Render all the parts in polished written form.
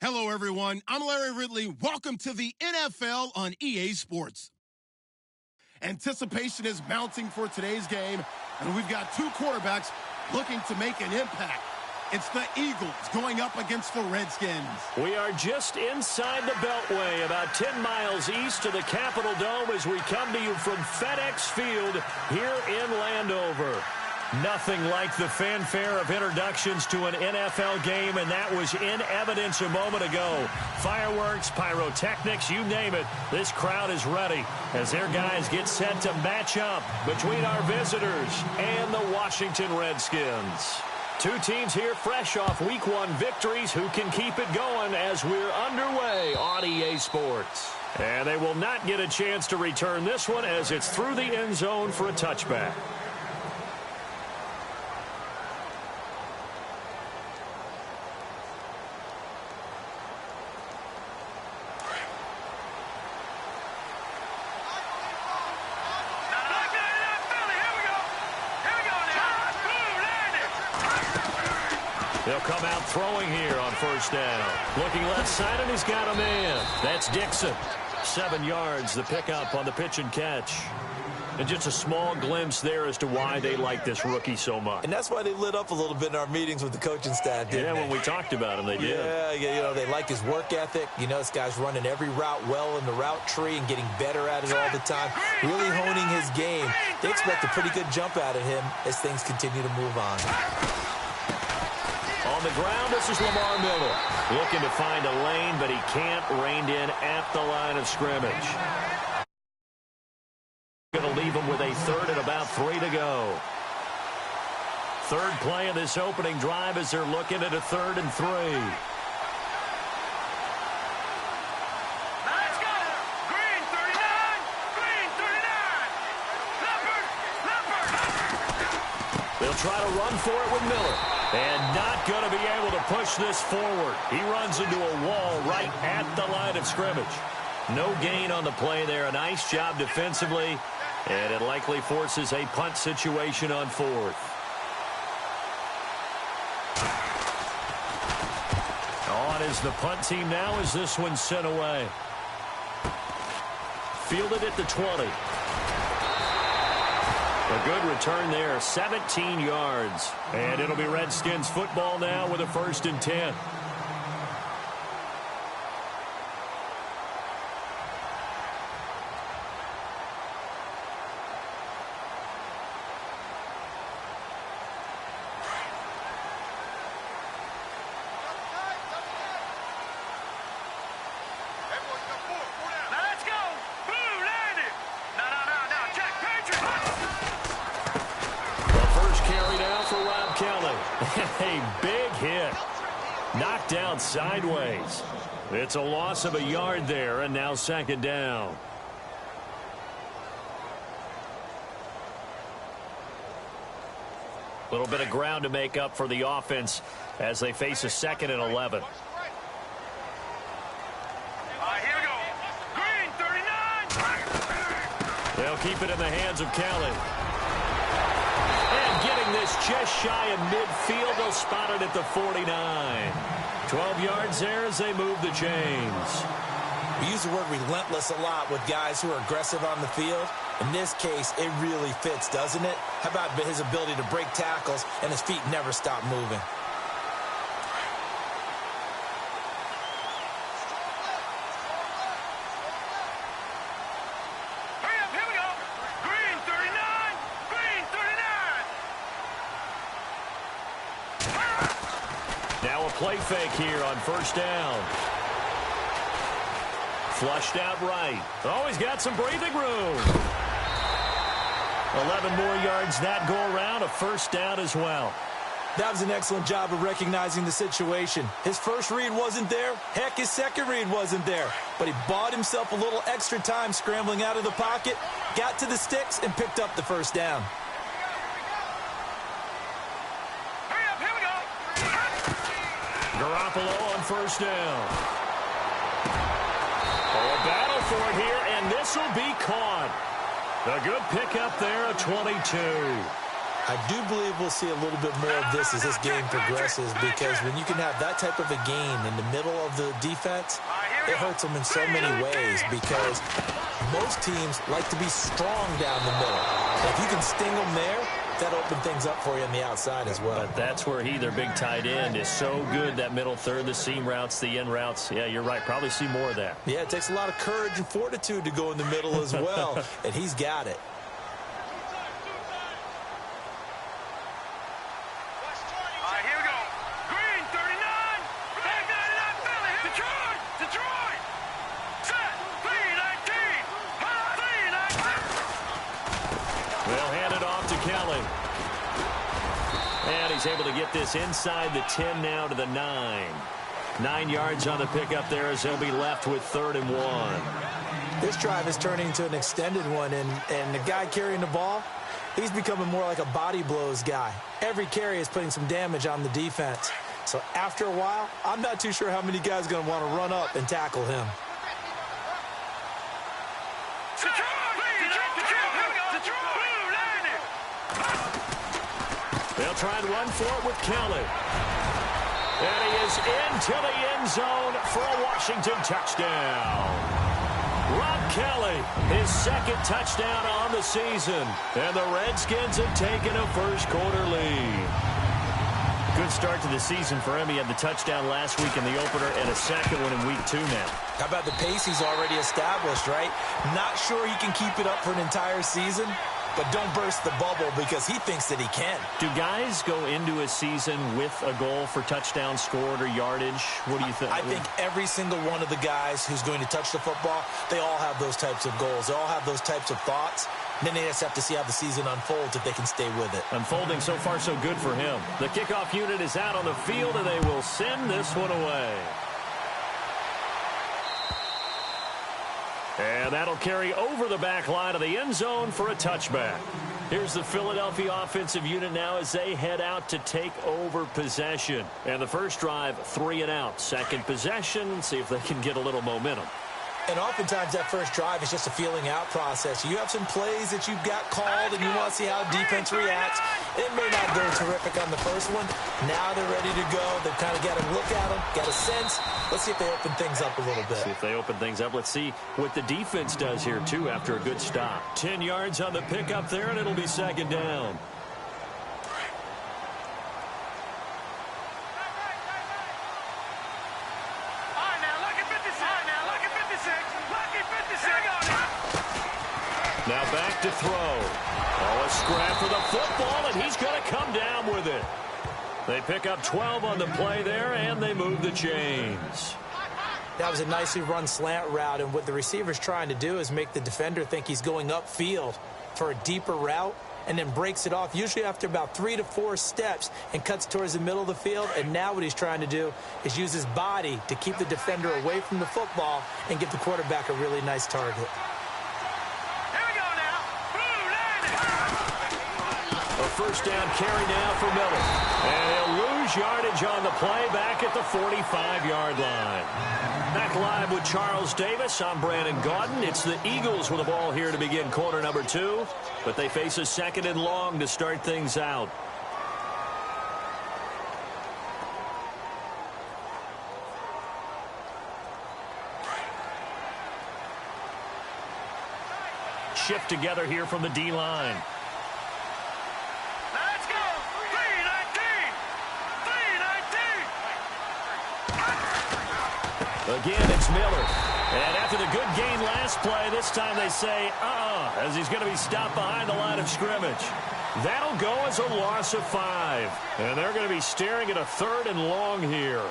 Hello, everyone. I'm Larry Ridley. Welcome to the NFL on EA Sports. Anticipation is mounting for today's game, and we've got two quarterbacks looking to make an impact. It's the Eagles going up against the Redskins. We are just inside the Beltway, about 10 miles east of the Capitol Dome as we come to you from FedEx Field here in Landover. Nothing like the fanfare of introductions to an NFL game, and that was in evidence a moment ago. Fireworks, pyrotechnics, you name it. This crowd is ready as their guys get set to match up between our visitors and the Washington Redskins. Two teams here fresh off Week 1 victories who can keep it going as we're underway on EA Sports. And they will not get a chance to return this one as it's through the end zone for a touchback. They'll come out throwing here on first down. Looking left side, and he's got a man. That's Dixon. 7 yards, the pickup on the pitch and catch. And just a small glimpse there as to why they like this rookie so much. And that's why they lit up a little bit in our meetings with the coaching staff, didn't they? When we talked about him, they did. Yeah, they like his work ethic. You know, this guy's running every route well in the route tree and getting better at it all the time, really honing his game. They expect a pretty good jump out of him as things continue to move on. On the ground, this is Lamar Miller. Looking to find a lane, but he can't rein in at the line of scrimmage. Going to leave him with a third and about 3 to go. Third play of this opening drive as they're looking at a 3rd and 3. Let's go! Green 39! Green 39! Leopard! They'll try to run for it with Miller. And not going to be able to push this forward. He runs into a wall right at the line of scrimmage. No gain on the play there. A nice job defensively. And it likely forces a punt situation on 4th. On is the punt team now as this one's sent away. Fielded at the 20. A good return there, 17 yards. And it'll be Redskins football now with a 1st and 10. A big hit. Knocked down sideways. It's a loss of a yard there, and now 2nd down. A little bit of ground to make up for the offense as they face a 2nd and 11. Here we go. Green 39! They'll keep it in the hands of Kelly. Getting this just shy of midfield. They'll spot it at the 49. 12 yards there as they move the chains. We use the word relentless a lot with guys who are aggressive on the field. In this case, it really fits, doesn't it? How about his ability to break tackles and his feet never stop moving? Play fake here on first down. Flushed out right. Oh, he's got some breathing room. 11 more yards that go around. A 1st down as well. That was an excellent job of recognizing the situation. His first read wasn't there. Heck, his second read wasn't there. But he bought himself a little extra time scrambling out of the pocket, got to the sticks, and picked up the 1st down. Garoppolo on first down. Oh, a battle for it here, and this will be caught. A good pickup there, a 22. I do believe we'll see a little bit more of this as this game progresses, because when you can have that type of a gain in the middle of the defense, it hurts them in so many ways, because most teams like to be strong down the middle. And if you can sting them there, that opens things up for you on the outside as well. But that's where he, their big tight end, is so good, that middle third, the seam routes, the in routes. Yeah, you're right. Probably see more of that. Yeah, it takes a lot of courage and fortitude to go in the middle as well, and he's got it. Able to get this inside the 10 now to the 9. 9 yards on the pickup there as they'll be left with 3rd and 1. This drive is turning into an extended one, and the guy carrying the ball, he's becoming more like a body blows guy. Every carry is putting some damage on the defense. So after a while, I'm not too sure how many guys are going to want to run up and tackle him. They'll try and run for it with Kelly. And he is into the end zone for a Washington touchdown. Rob Kelly, his 2nd touchdown on the season. And the Redskins have taken a first-quarter lead. Good start to the season for him. He had the touchdown last week in the opener and a 2nd one in week 2 now. How about the pace he's already established, right? Not sure he can keep it up for an entire season, but don't burst the bubble because he thinks that he can. Do guys go into a season with a goal for touchdown scored or yardage? What do you think? I think every single one of the guys who's going to touch the football, they all have those types of goals. They all have those types of thoughts. And then they just have to see how the season unfolds if they can stay with it. Unfolding so far so good for him. The kickoff unit is out on the field, and they will send this one away. And that'll carry over the back line of the end zone for a touchback. Here's the Philadelphia offensive unit now as they head out to take over possession. And the first drive, 3 and out. Second possession, see if they can get a little momentum. And oftentimes that first drive is just a feeling out process. You have some plays that you've got called and you want to see how defense reacts. It may not go terrific on the first one. Now they're ready to go. They've kind of got to look at them, got a sense. Let's see if they open things up a little bit. See if they open things up. Let's see what the defense does here, too, after a good stop. 10 yards on the pickup there, and it'll be 2nd down. Now back to throw. Oh, a scrap for the football, and he's going to come down with it. They pick up 12 on the play there, and they move the chains. That was a nicely run slant route, and what the receiver's trying to do is make the defender think he's going upfield for a deeper route, and then breaks it off, usually after about 3 to 4 steps, and cuts towards the middle of the field. And now what he's trying to do is use his body to keep the defender away from the football and give the quarterback a really nice target. A first down carry now for Miller. And he'll lose yardage on the play back at the 45-yard line. Back live with Charles Davis. I'm Brandon Gaudin. It's the Eagles with the ball here to begin quarter number 2. But they face a 2nd and long to start things out. Shift together here from the D-line. Let's go! 3-19! 3-19! Again, it's Miller. And after the good gain last play, this time they say, as he's going to be stopped behind the line of scrimmage. That'll go as a loss of 5. And they're going to be staring at a 3rd and long here.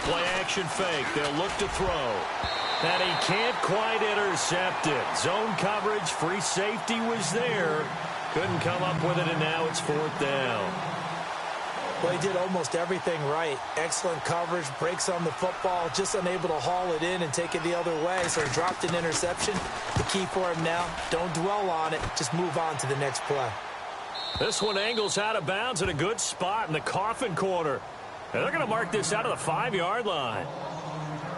Play action fake. They'll look to throw. And he can't quite intercept it. Zone coverage, free safety was there. Couldn't come up with it, and now it's 4th down. Well, he did almost everything right. Excellent coverage, breaks on the football, just unable to haul it in and take it the other way, so he dropped an interception. The key for him now, don't dwell on it, just move on to the next play. This one angles out of bounds at a good spot in the coffin corner. And they're going to mark this out of the 5-yard line.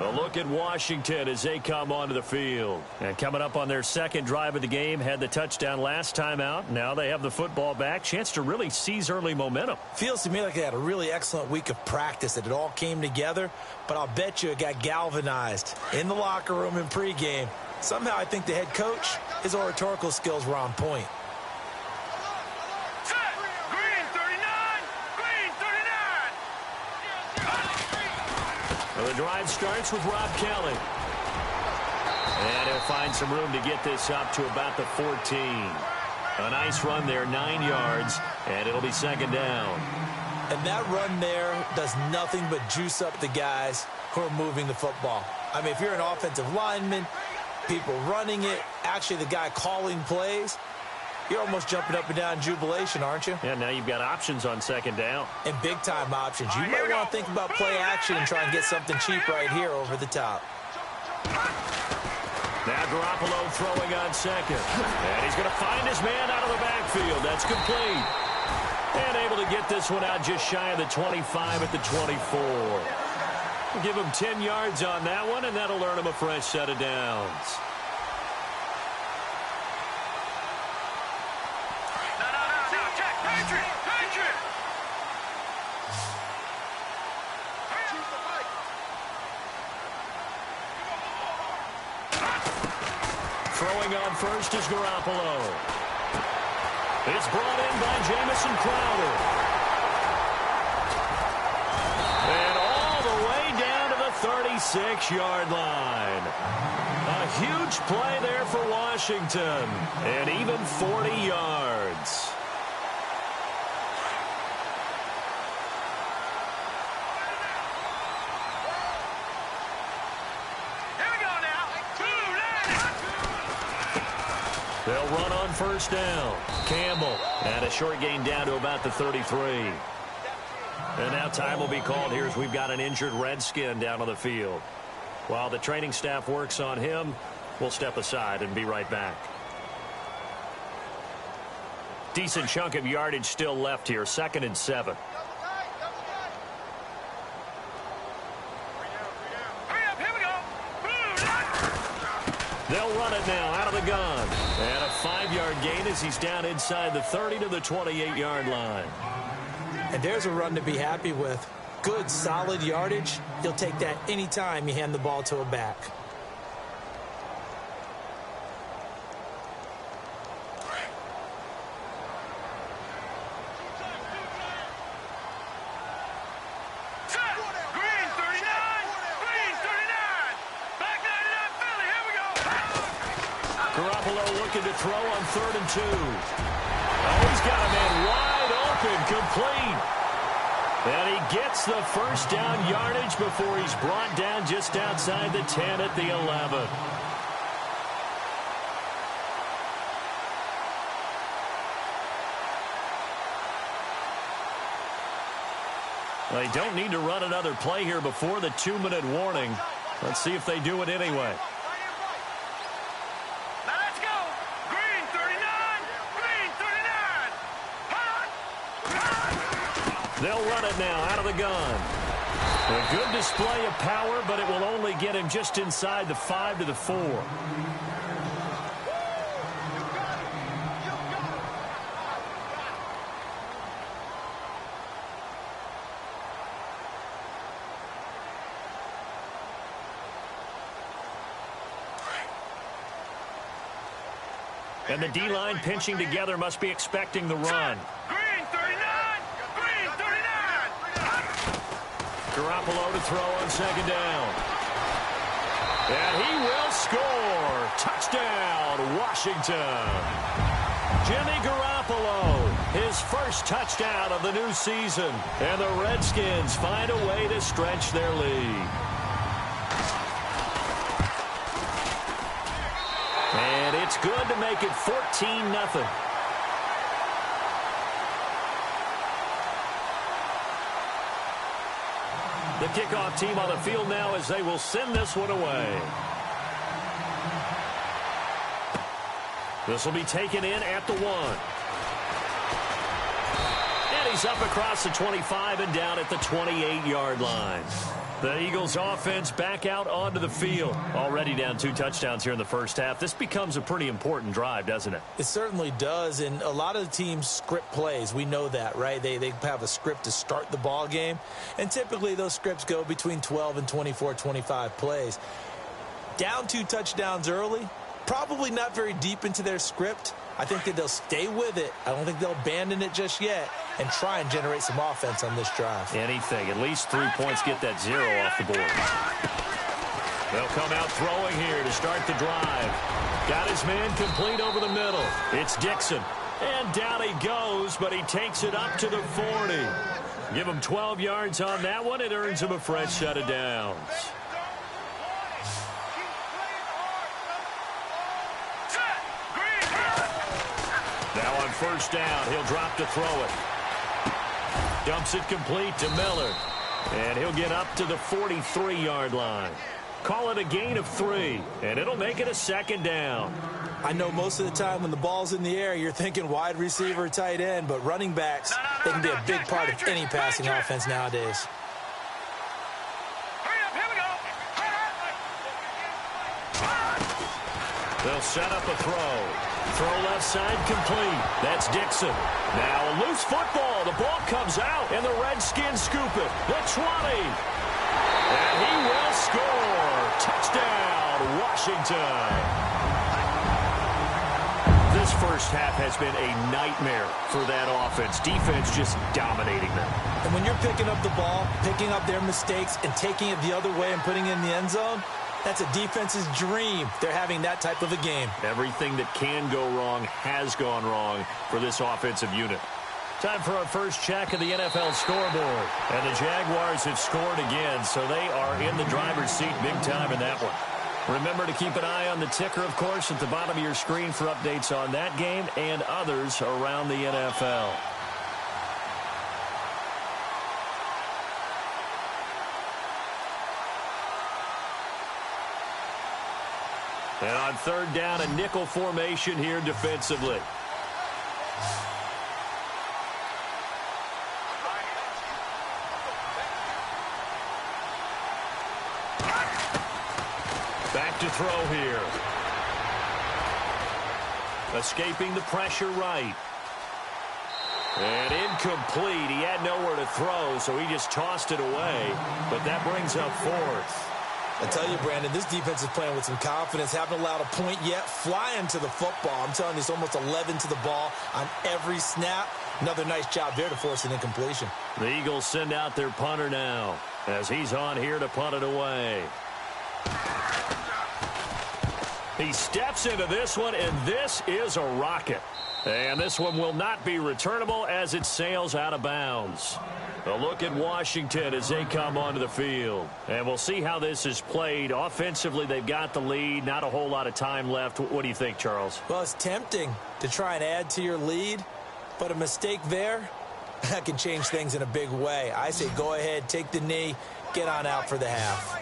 A look at Washington as they come onto the field. And coming up on their second drive of the game, had the touchdown last time out. Now they have the football back. Chance to really seize early momentum. Feels to me like they had a really excellent week of practice, that it all came together. But I'll bet you it got galvanized in the locker room in pregame. Somehow I think the head coach, his oratorical skills were on point. Well, the drive starts with Rob Kelly. And he'll find some room to get this up to about the 14. A nice run there, 9 yards, and it'll be 2nd down. And that run there does nothing but juice up the guys who are moving the football. I mean, if you're an offensive lineman, people running it, actually the guy calling plays, you're almost jumping up and down in jubilation, aren't you? Yeah, now you've got options on 2nd down. And big-time options. You might want to think about play action and try and get something cheap right here over the top. Now Garoppolo throwing on 2nd. And he's going to find his man out of the backfield. That's complete. And able to get this one out just shy of the 25 at the 24. We'll give him 10 yards on that one, and that'll earn him a fresh set of downs. Throwing on first is Garoppolo. It's brought in by Jamison Crowder. And all the way down to the 36-yard line. A huge play there for Washington. And even 40 yards. They'll run on 1st down. Campbell, and a short gain down to about the 33. And now time will be called here as we've got an injured Redskin down on the field. While the training staff works on him, we'll step aside and be right back. Decent chunk of yardage still left here, 2nd and 7. They'll run it now out of the gun. And a 5-yard gain as he's down inside the 30 to the 28-yard line. And there's a run to be happy with. Good, solid yardage. You'll take that anytime you hand the ball to a back. Garoppolo looking to throw on 3rd and 2. Oh, he's got a man wide open, complete. And he gets the 1st down yardage before he's brought down just outside the 10 at the 11. They don't need to run another play here before the 2-minute warning. Let's see if they do it anyway. They'll run it now out of the gun. A good display of power, but it will only get him just inside the 5 to the 4. And the D-line pinching together must be expecting the run. Garoppolo to throw on 2nd down. And he will score. Touchdown, Washington. Jimmy Garoppolo, his first touchdown of the new season. And the Redskins find a way to stretch their lead. And it's good to make it 14-0. The kickoff team on the field now as they will send this one away. This will be taken in at the 1. And he's up across the 25 and down at the 28-yard line. The Eagles offense back out onto the field. Already down 2 touchdowns here in the first half. This becomes a pretty important drive, doesn't it? It certainly does, and a lot of the teams script plays. We know that, right? They have a script to start the ball game, and typically those scripts go between 12 and 24, 25 plays. Down 2 touchdowns early, probably not very deep into their script. I think that they'll stay with it. I don't think they'll abandon it just yet and try and generate some offense on this drive. Anything. At least 3 points, get that 0 off the board. They'll come out throwing here to start the drive. Got his man complete over the middle. It's Dixon. And down he goes, but he takes it up to the 40. Give him 12 yards on that one. It earns him a fresh set of downs. Now on first down, he'll drop to throw it. Dumps it complete to Miller. And he'll get up to the 43-yard line. Call it a gain of 3, and it'll make it a second down. I know most of the time when the ball's in the air, you're thinking wide receiver, tight end, but running backs, they can be a big part of any passing offense nowadays. They'll set up a throw. Throw left side complete. That's Dixon. Now a loose football. The ball comes out, and the Redskins scoop it. The 20. And he will score. Touchdown, Washington. This first half has been a nightmare for that offense. Defense just dominating them. And when you're picking up the ball, picking up their mistakes, and taking it the other way and putting it in the end zone, that's a defense's dream. They're having that type of a game. Everything that can go wrong has gone wrong for this offensive unit. Time for our first check of the NFL scoreboard. And the Jaguars have scored again, so they are in the driver's seat big time in that one. Remember to keep an eye on the ticker, of course, at the bottom of your screen for updates on that game and others around the NFL. And on third down, a nickel formation here defensively. Back to throw here. Escaping the pressure right. And incomplete. He had nowhere to throw, so he just tossed it away. But that brings up 4th. I tell you, Brandon, this defense is playing with some confidence. Haven't allowed a point yet. Flying to the football. I'm telling you, it's almost 11 to the ball on every snap. Another nice job there to force an incompletion. The Eagles send out their punter now as he's on here to punt it away. He steps into this one, and this is a rocket. And this one will not be returnable as it sails out of bounds. A look at Washington as they come onto the field. And we'll see how this is played. Offensively, they've got the lead. Not a whole lot of time left. What do you think, Charles? Well, it's tempting to try and add to your lead, but a mistake there, that can change things in a big way. I say go ahead, take the knee, get on out for the half.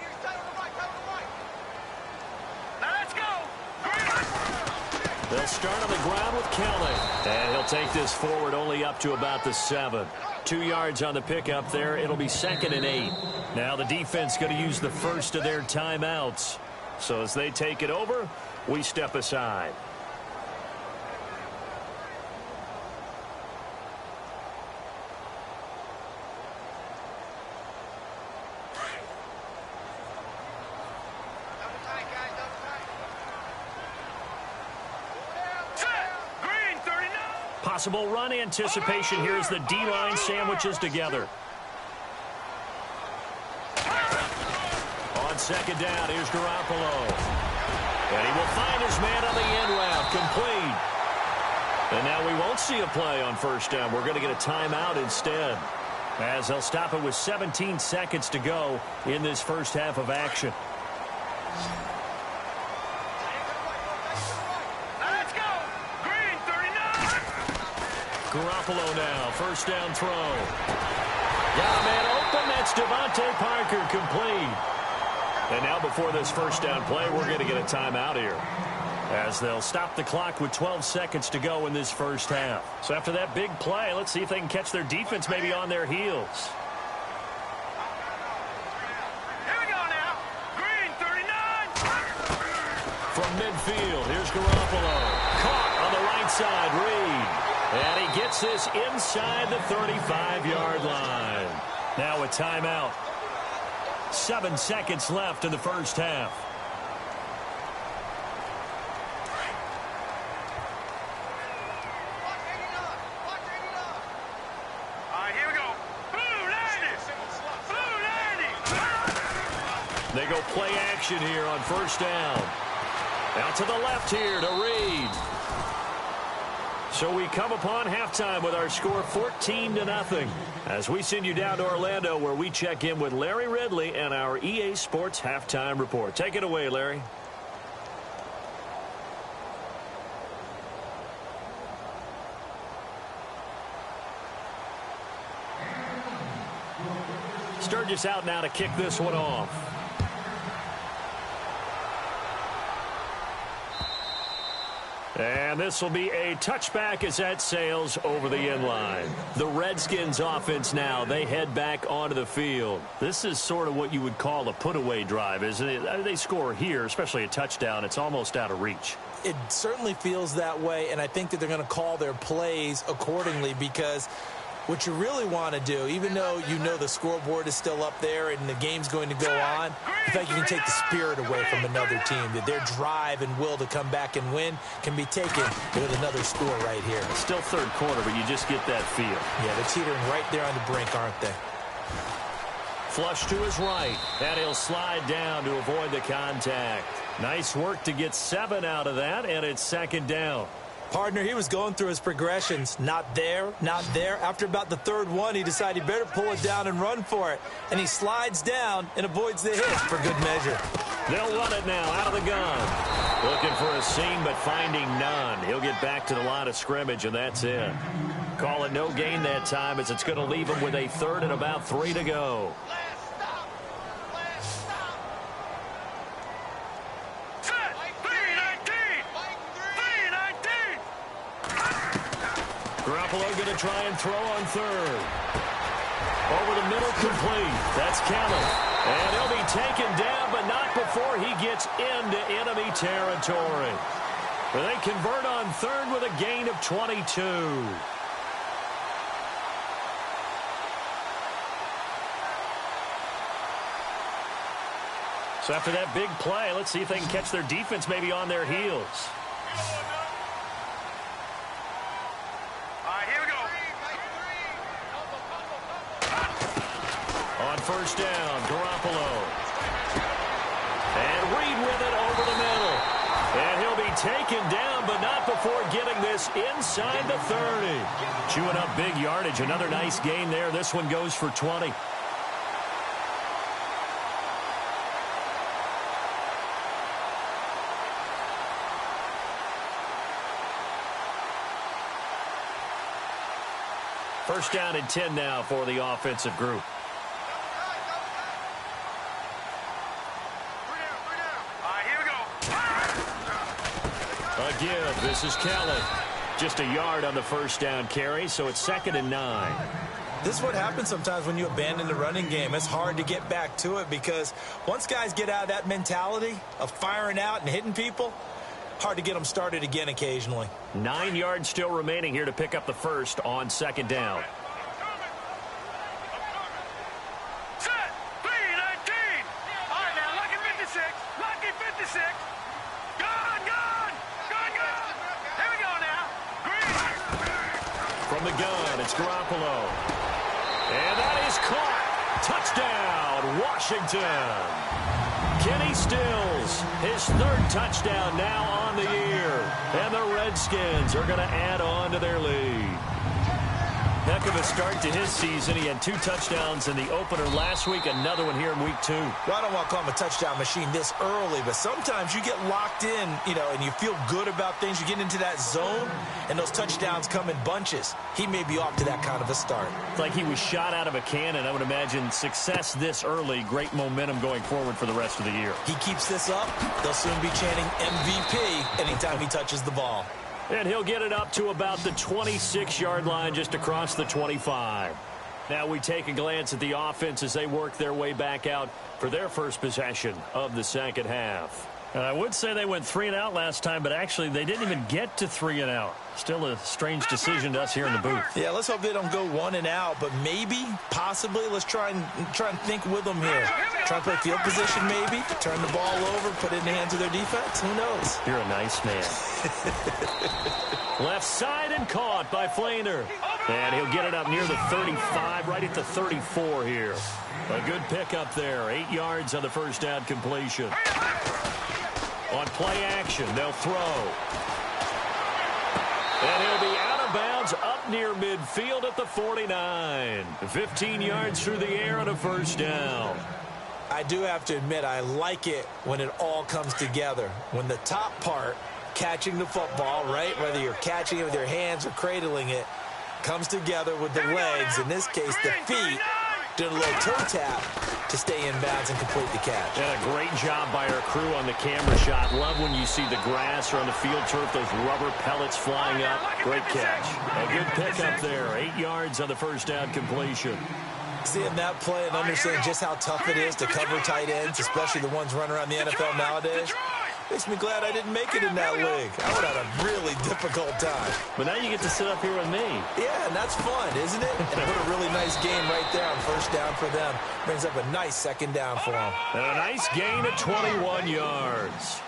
They'll start on the ground with Kelly. And he'll take this forward only up to about the 7. 2 yards on the pickup there. It'll be 2nd and 8. Now the defense going to use the first of their timeouts. So as they take it over, we step aside. Possible run anticipation here as the D-line sandwiches together. On 2nd down, here's Garoppolo. And he will find his man on the end route, complete. And now we won't see a play on 1st down. We're going to get a timeout instead, as they'll stop it with 17 seconds to go in this first half of action. Garoppolo now, first down throw. Got a man open, that's Devontae Parker, complete. And now before this first down play, we're going to get a timeout here, as they'll stop the clock with 12 seconds to go in this first half. So after that big play, let's see if they can catch their defense maybe on their heels. Here we go now. Green 39. From midfield, here's Garoppolo. Caught on the right side, Reed. And he gets this inside the 35-yard line. Now a timeout. 7 seconds left in the first half. All right, here we go. Blue Landy. They go play action here on first down. Out to the left here to Reed. So we come upon halftime with our score 14-0. As we send you down to Orlando, where we check in with Larry Ridley and our EA Sports Halftime Report. Take it away, Larry. Sturgis out now to kick this one off. And this will be a touchback as that sails over the end line. The Redskins offense now, they head back onto the field. This is sort of what you would call a put-away drive, isn't it? They score here, especially a touchdown. It's almost out of reach. It certainly feels that way, and I think that they're going to call their plays accordingly, because what you really want to do, even though you know the scoreboard is still up there and the game's going to go on, in fact, you can take the spirit away from another team, that their drive and will to come back and win can be taken with another score right here. Still third quarter, but you just get that feel. Yeah, they're teetering right there on the brink, aren't they? Flush to his right, and he'll slide down to avoid the contact. Nice work to get 7 out of that, and it's second down. Partner, he was going through his progressions. Not there, not there. After about the third one, he decided he better pull it down and run for it. And he slides down and avoids the hit for good measure. They'll run it now out of the gun. Looking for a seam, but finding none. He'll get back to the line of scrimmage, and that's it. Call it no gain that time, as it's going to leave him with a third and about 3 to go. Garoppolo going to try and throw on third. Over the middle, complete. That's Kelly. And he'll be taken down, but not before he gets into enemy territory. But they convert on third with a gain of 22. So after that big play, let's see if they can catch their defense maybe on their heels. First down, Garoppolo. And Reed with it over the middle. And he'll be taken down, but not before getting this inside the 30. Chewing up big yardage. Another nice gain there. This one goes for 20. First down and 10 now for the offensive group. Again, this is Kelly. Just a yard on the first down carry, so it's 2nd and 9. This is what happens sometimes when you abandon the running game. It's hard to get back to it, because once guys get out of that mentality of firing out and hitting people, hard to get them started again occasionally. 9 yards still remaining here to pick up the first on 2nd down. Set. 3-19. All right, now, lucky 56. Lucky 56. From the gun, it's Garoppolo. And that is caught. Touchdown, Washington. Kenny Stills, his 3rd touchdown now on the year. And the Redskins are going to add on to their lead. Heck of a start to his season. He had 2 touchdowns in the opener last week, another one here in week 2. Well, I don't want to call him a touchdown machine this early, but sometimes you get locked in, and you feel good about things. You get into that zone, and those touchdowns come in bunches. He may be off to that kind of a start. It's like he was shot out of a cannon. I would imagine success this early, great momentum going forward for the rest of the year. He keeps this up, they'll soon be chanting MVP anytime he touches the ball. And he'll get it up to about the 26-yard line, just across the 25. Now we take a glance at the offense as they work their way back out for their first possession of the second half. I would say they went 3 and out last time, but actually they didn't even get to 3 and out. Still a strange decision to us here in the booth. Yeah, let's hope they don't go 1 and out, but maybe, possibly, let's try and think with them here. Try and play field position maybe, turn the ball over, put it in the hands of their defense. Who knows? You're a nice man. Left side and caught by Flainer. And he'll get it up near the 35, right at the 34 here. A good pickup there. 8 yards on the first down completion. On play action, they'll throw. And he'll be out of bounds up near midfield at the 49. 15 yards through the air on a first down. I do have to admit, I like it when it all comes together. When the top part, catching the football, right, whether you're catching it with your hands or cradling it, comes together with the legs, in this case the feet, doing a little toe tap to stay in bounds and complete the catch. And a great job by our crew on the camera shot. Love when you see the grass or on the field turf, those rubber pellets flying up. Great catch. A good pickup there. 8 yards on the first down completion. Seeing that play and understand just how tough it is to cover tight ends, especially the ones running around the NFL nowadays, makes me glad I didn't make it in that league. I would have had a really difficult time. But now you get to sit up here with me. Yeah, and that's fun, isn't it? And put a really nice game right there on first down for them. Brings up a nice second down for them. And a nice gain of 21 yards.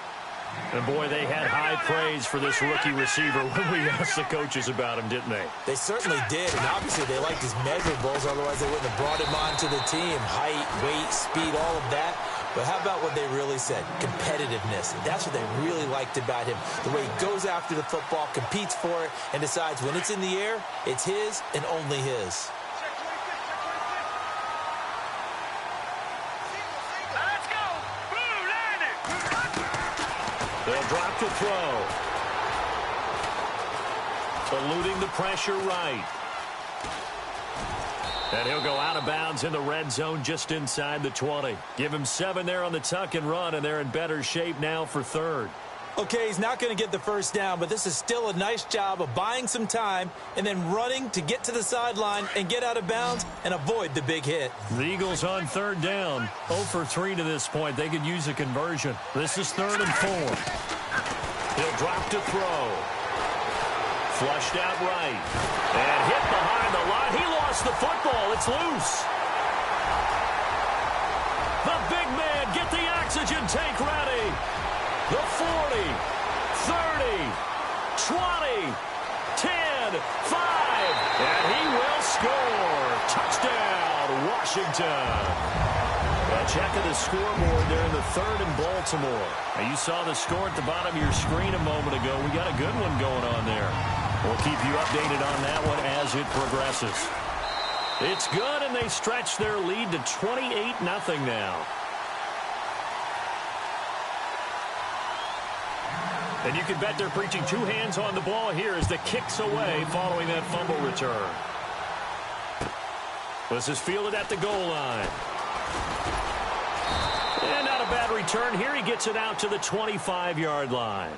And, boy, they had high praise for this rookie receiver when we asked the coaches about him, didn't they? They certainly did, and obviously they liked his measurables, otherwise they wouldn't have brought him onto the team. Height, weight, speed, all of that. But how about what they really said? Competitiveness. That's what they really liked about him. The way he goes after the football, competes for it, and decides when it's in the air, it's his and only his. Let's go. Blue landed. They'll drop to throw. Eluding the pressure right. And he'll go out of bounds in the red zone just inside the 20. Give him 7 there on the tuck and run, and they're in better shape now for third. Okay, he's not going to get the first down, but this is still a nice job of buying some time and then running to get to the sideline and get out of bounds and avoid the big hit. The Eagles on third down. 0 for 3 to this point. They could use a conversion. This is 3rd and 4. He'll drop to throw. Flushed out right. And hit behind the line. He lost the football. It's loose. The big man, get the oxygen tank ready. The 40, 30, 20, 10, 5. And he will score. Touchdown, Washington. Check of the scoreboard there in the 3rd and Baltimore. Now you saw the score at the bottom of your screen a moment ago. We got a good one going on there. We'll keep you updated on that one as it progresses. It's good, and they stretch their lead to 28-0 now. And you can bet they're preaching 2 hands on the ball here as the kick's away following that fumble return. This is fielded at the goal line. And not a bad return here. He gets it out to the 25-yard line.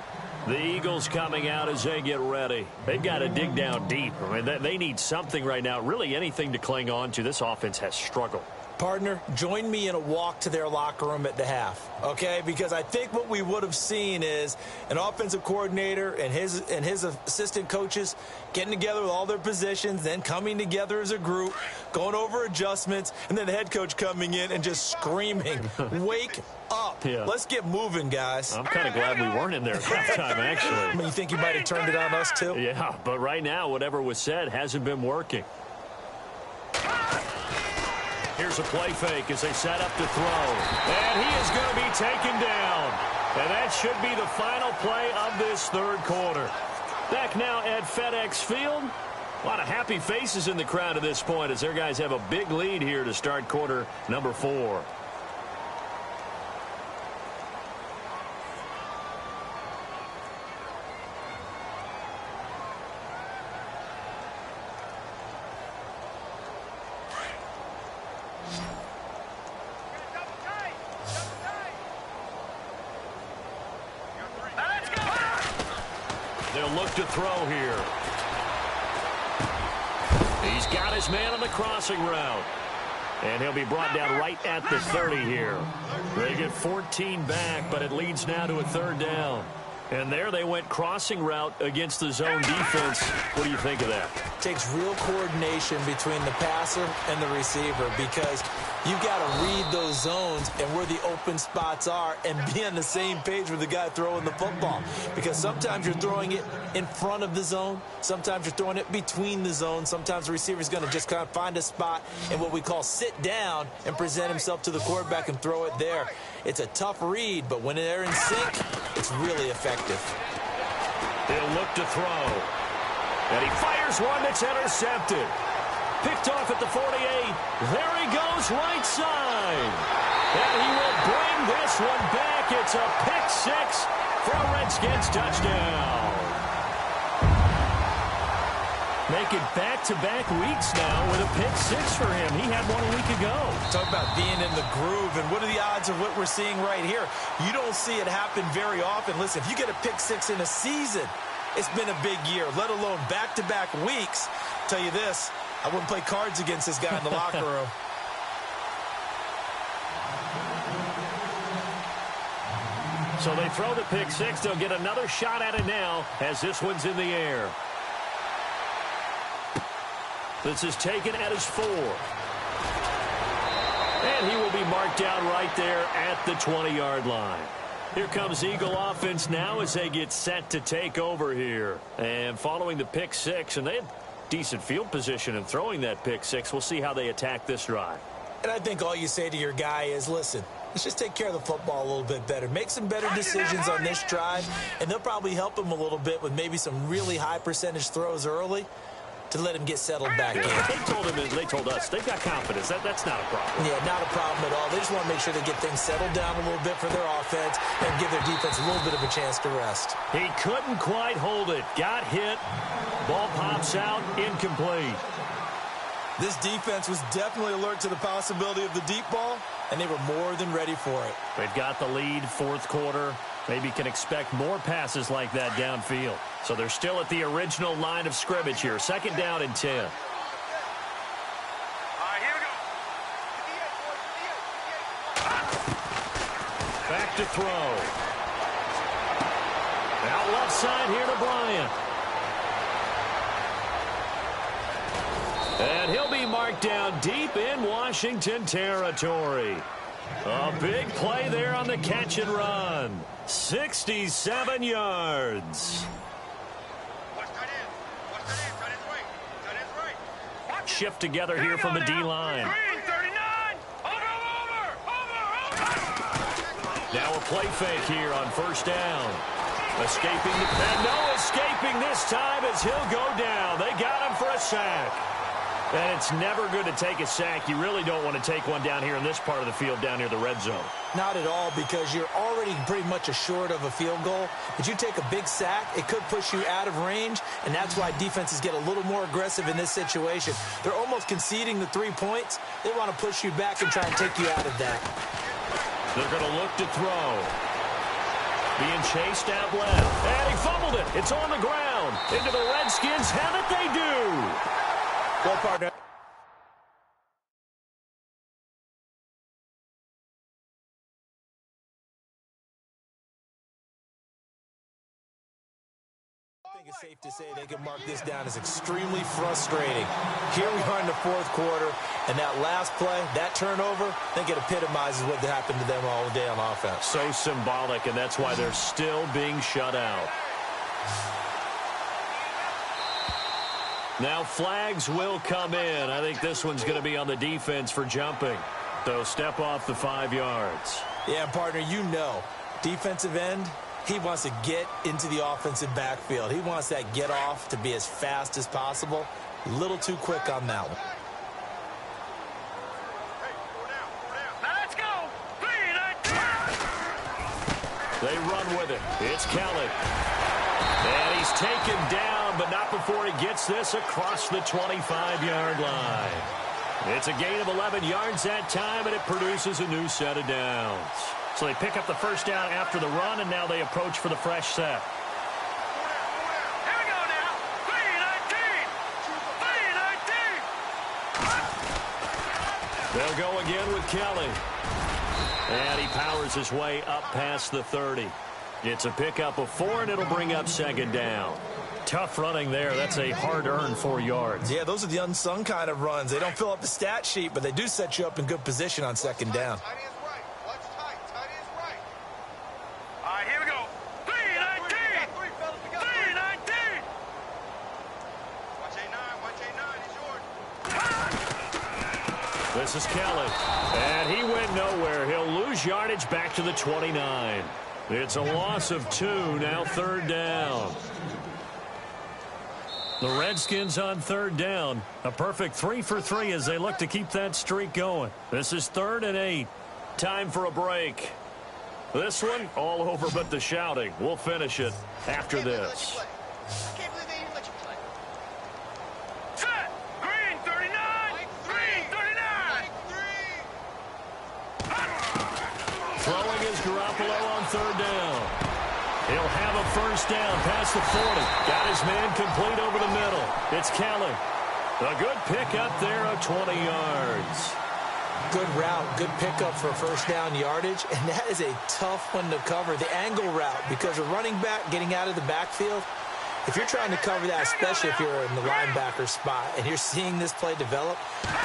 The Eagles coming out as they get ready. They've got to dig down deep. I mean, they need something right now, really anything to cling on to. This offense has struggled. Partner, join me in a walk to their locker room at the half, okay? Because I think what we would have seen is an offensive coordinator and his assistant coaches getting together with all their positions, then coming together as a group, going over adjustments, and then the head coach coming in and just screaming, wake up. Yeah. Let's get moving, guys. I'm kind of glad we weren't in there at halftime, actually. I mean, you think you might have turned it on us, too? Yeah, but right now, whatever was said hasn't been working. Here's a play fake as they set up to throw. And he is going to be taken down. And that should be the final play of this 3rd quarter. Back now at FedEx Field. A lot of happy faces in the crowd at this point as their guys have a big lead here to start quarter number 4. They'll look to throw here. He's got his man on the crossing route. And he'll be brought down right at the 30 here. They get 14 back, but it leads now to a 3rd down. And there they went crossing route against the zone defense. What do you think of that? Takes real coordination between the passer and the receiver because you've got to read those zones and where the open spots are and be on the same page with the guy throwing the football. Because sometimes you're throwing it in front of the zone. Sometimes you're throwing it between the zones. Sometimes the receiver's going to just kind of find a spot and what we call sit down and present himself to the quarterback and throw it there. It's a tough read, but when they're in sync, it's really effective. He'll look to throw. And he fires one that's intercepted. Picked off at the 48. There he goes, right side. And he will bring this one back. It's a pick 6 for a Redskins touchdown. Make it back-to-back weeks now with a pick 6 for him. He had one a week ago. Talk about being in the groove, and what are the odds of what we're seeing right here? You don't see it happen very often. Listen, if you get a pick 6 in a season, it's been a big year, let alone back-to-back weeks. I'll tell you this, I wouldn't play cards against this guy in the locker room. So they throw the pick 6. They'll get another shot at it now as this one's in the air. This is taken at his 4. And he will be marked down right there at the 20-yard line. Here comes Eagle offense now as they get set to take over here. And following the pick 6, and they had decent field position in throwing that pick 6. We'll see how they attack this drive. And I think all you say to your guy is, listen, let's just take care of the football a little bit better. Make some better decisions on this drive, and they'll probably help him a little bit with maybe some really high percentage throws early to let him get settled back in. They told us they've got confidence. That's not a problem. Yeah, not a problem at all. They just want to make sure they get things settled down a little bit for their offense and give their defense a little bit of a chance to rest. He couldn't quite hold it. Got hit. Ball pops out. Incomplete. This defense was definitely alert to the possibility of the deep ball, and they were more than ready for it. They've got the lead, 4th quarter. Maybe can expect more passes like that downfield. So they're still at the original line of scrimmage here. 2nd down and 10. All right, here we go. Back to throw. Out left side here to Bryant. And he'll be marked down deep in Washington territory. A big play there on the catch and run. 67 yards. Shift together here from the D-line. Now a play fake here on 1st down. Escaping and no escaping this time as he'll go down. They got him for a sack. And it's never good to take a sack. You really don't want to take one down here in this part of the field down near the red zone. Not at all, because you're already pretty much assured of a field goal. But you take a big sack, it could push you out of range, and that's why defenses get a little more aggressive in this situation. They're almost conceding the 3 points. They want to push you back and try and take you out of that. They're going to look to throw. Being chased out left. And he fumbled it. It's on the ground. Into the Redskins. Have it they do. Well, partner. I think it's safe to say they can mark this down as extremely frustrating. Here we are in the 4th quarter, and that last play, that turnover, I think it epitomizes what happened to them all day on offense. So symbolic, and that's why they're still being shut out. Now flags will come in. I think this one's going to be on the defense for jumping. So step off the 5 yards. Yeah, partner, you know, defensive end, he wants to get into the offensive backfield. He wants that get off to be as fast as possible. A little too quick on that one. Now let's go. 3-19. They run with it. It's Kelly. And he's taken down, but not before he gets this across the 25-yard line. It's a gain of 11 yards that time, and it produces a new set of downs. So they pick up the first down after the run, and now they approach for the fresh set. Here we go now. 3-19. 3-19. They'll go again with Kelly. And he powers his way up past the 30. It's a pickup of 4, and it'll bring up second down. Tough running there. That's a hard-earned 4 yards. Yeah, those are the unsung kind of runs. They don't fill up the stat sheet, but they do set you up in good position on second down. Tight is right. Watch tight. Tight is right. All right, here we go. 3-19. 3-19. Watch A9. Watch A9. It's yours. This is Kelly. And he went nowhere. He'll lose yardage back to the 29. It's a loss of 2, now third down. The Redskins on third down. A perfect 3 for 3 as they look to keep that streak going. This is 3rd and 8. Time for a break. This one, all over but the shouting. We'll finish it after this. I can't believe they even let you play. Set. Green 39. Green 39. Throwing is Garoppolo on third down. He'll have a first down past the 40. Got his man complete over the middle. It's Kelly. A good pickup there of 20 yards. Good route, good pickup for first down yardage, and that is a tough one to cover, the angle route, because a running back getting out of the backfield, if you're trying to cover that, especially if you're in the linebacker spot and you're seeing this play develop,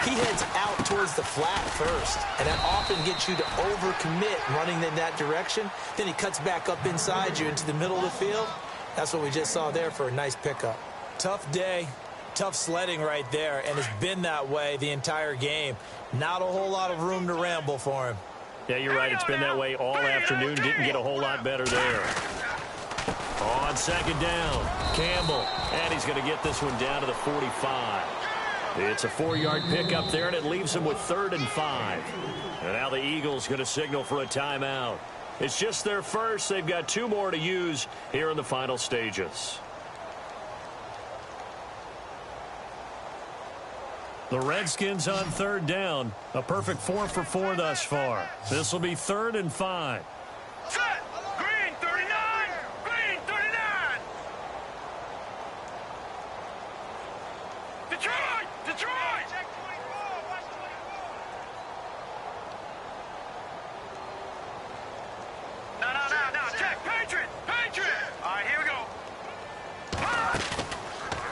he heads out towards the flat first, and that often gets you to overcommit running in that direction. Then he cuts back up inside you into the middle of the field. That's what we just saw there for a nice pickup. Tough day, tough sledding right there, and it's been that way the entire game. Not a whole lot of room to ramble for him. Yeah, you're right. It's been that way all afternoon. Didn't get a whole lot better there. On second down, Campbell. And he's going to get this one down to the 45. It's a 4-yard pickup there, and it leaves him with 3rd and 5. And now the Eagles going to signal for a timeout. It's just their first. They've got 2 more to use here in the final stages. The Redskins on third down. A perfect 4 for 4 thus far. This will be 3rd and 5. Set. Green 39. Green 39. Detroit. Detroit. Check 24. Watch 24. No. Check. Patriot. Patriot. All right, here we go.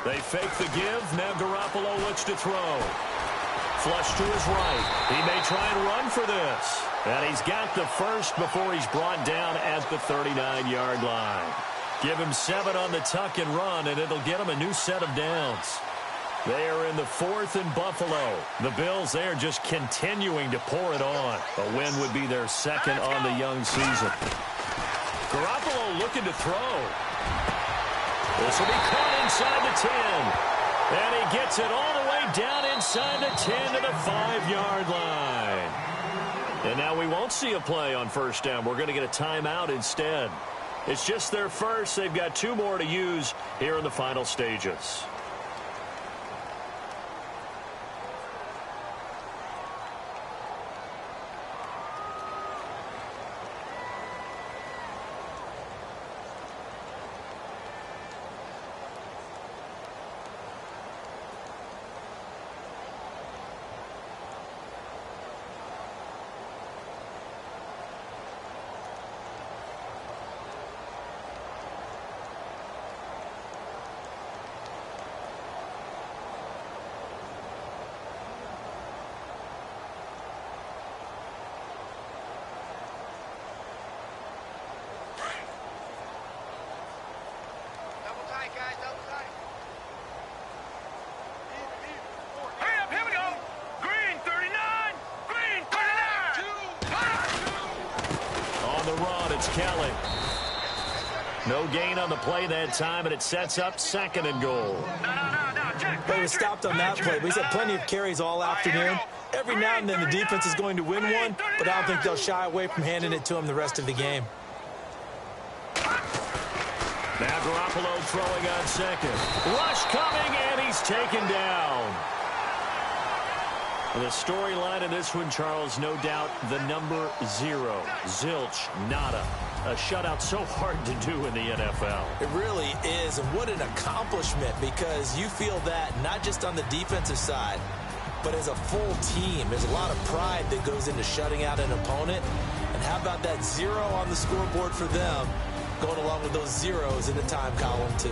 They fake the give. Now Garoppolo looks to throw. Flush to his right. He may try and run for this. And he's got the first before he's brought down at the 39-yard line. Give him 7 on the tuck and run, and it'll get him a new set of downs. They are in the 4th in Buffalo. The Bills there just continuing to pour it on. A win would be their 2nd on the young season. Garoppolo looking to throw. This will be caught inside the 10. And he gets it all the way down inside the 10 to the 5-yard line. And now we won't see a play on first down. We're going to get a timeout instead. It's just their first. They've got 2 more to use here in the final stages. Kelly. No gain on the play that time, and it sets up 2nd and goal. No. But he was stopped on that play. But he's had plenty of carries all afternoon. Every now and then the defense is going to win one, but I don't think they'll shy away from handing it to him the rest of the game. Now Garoppolo throwing on second. Rush coming, and he's taken down. The storyline in this one, Charles, no doubt the number 0. Zilch, nada. A shutout so hard to do in the NFL. It really is, and what an accomplishment, because you feel that not just on the defensive side, but as a full team. There's a lot of pride that goes into shutting out an opponent. And how about that 0 on the scoreboard for them, going along with those zeros in the time column too.